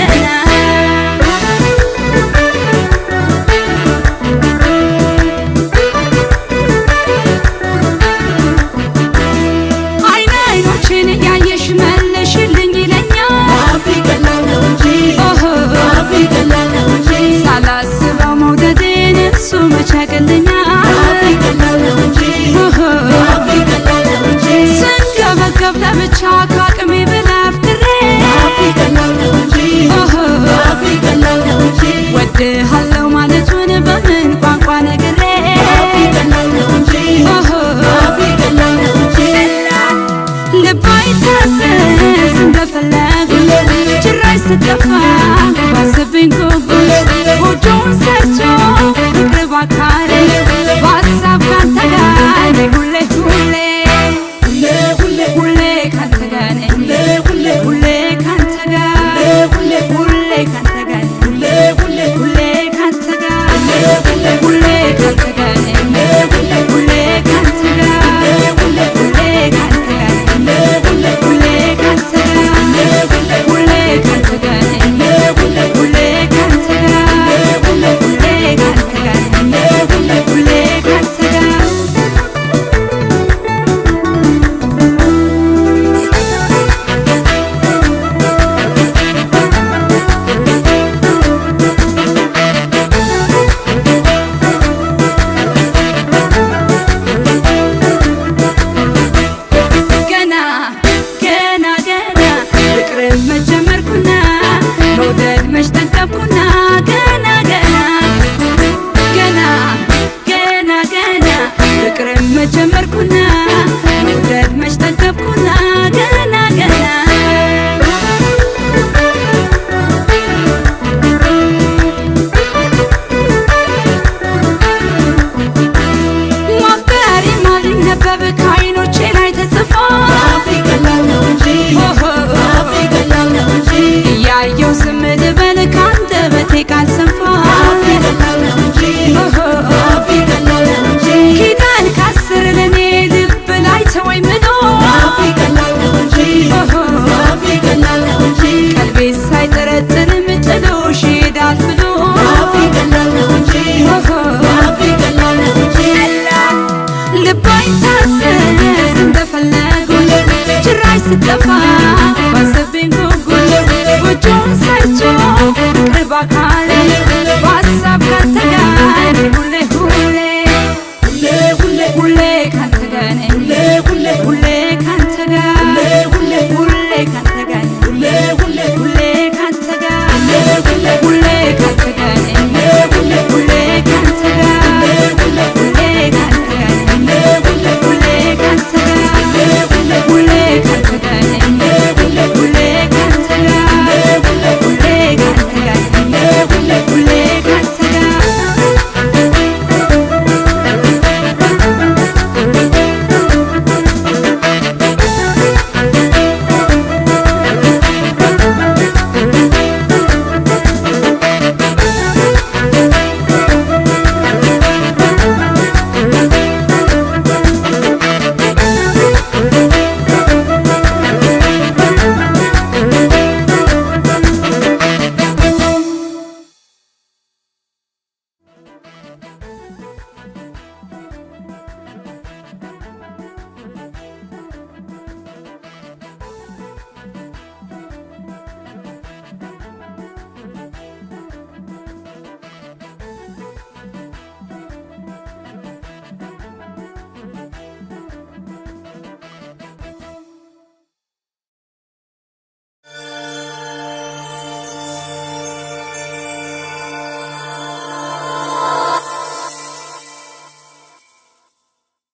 ገና አይን አይኖችን ያየሽ መለሽልኝ ይለኛል አፌ ቀላል ነው እንጂ አፌ ቀላል ነው እንጂ ሳላስበው መውደዴን እሱ መች ያቅልኛል አፌ ቀላል ነው እንጂ አፌ ቀላል ነው እንጂ ስንገበገብ ለብቻ ከአቅሜ በላይ አፍቅሬ አፌ ቀላል ነው እንጂ አፌ ቀላል ነው እንጂ ወድሃለው ማለቱን በምን ቋንቋ ነግሬ አፌ ቀላል ነው እንጂ አፌ ቀላል ነው እንጂ ልብ አይታዘዝ እንደፈለጉ ጭራሽ ስጠፋ ባሰብኝ ጉጉት ጎጆውን ሰርቶ ፍቅር ባካሬ በሀሳብ ካንተ ጋር ነኝ ሁሌ ሁሌ ሁሌ ካንተ ጋር ነኝ ሁሌ ካንተ ጋር ሁሌ ካንተ ጋር ነኝ ሁሌ ካንተ ጋር ሁሌ ካንተ ጋር ነኝ ሁሌ ካንተ ጋር ሁሌ ካንተ ጋር ነኝ ሁሌ ካንተ ጋር ሁሌ ካንተ ጋር ነኝ ሁሌ ካንተ ጋር ሁሌ ካንተ ጋር ነኝ ሁሌ ካንተ ጋር ገና ገና ገና ፍቅርን መጀመርኩና መውደድ መች ጠገብኩና ገና ገና ገና ገና ገና ፍቅርን መጀመርኩና መውደድ መች ጠገብኩና ገና ገና ማፍቀሬ ማልነበብ ከዓይኖቼ ላይ ተጽፎ አፌ ቀላል ነው እንጂ አፌ ቀላል ነው እንጂ እያየው ዝም ልበል ከአንደበቴ ቃል ሰንፎ አፌ ቀላል ነው እንጂ አፌ ቀላል ነው እንጂ ኪዳን ካስር ለኔ ልብ ላይ ተወኝ ምሎ አፌ ቀላል ነው እንጂ አፌ ቀላል ነው እንጂ ቀልቤ ሳይጠረጥርም ጥሎሽ ይሄዳል ብሎ አፌ ቀላል ነው እንጂ አፌ ቀላል ነው እንጂ ልብ አይታዘዝ እንደፈለጉ ጭራሽ ስጠፋ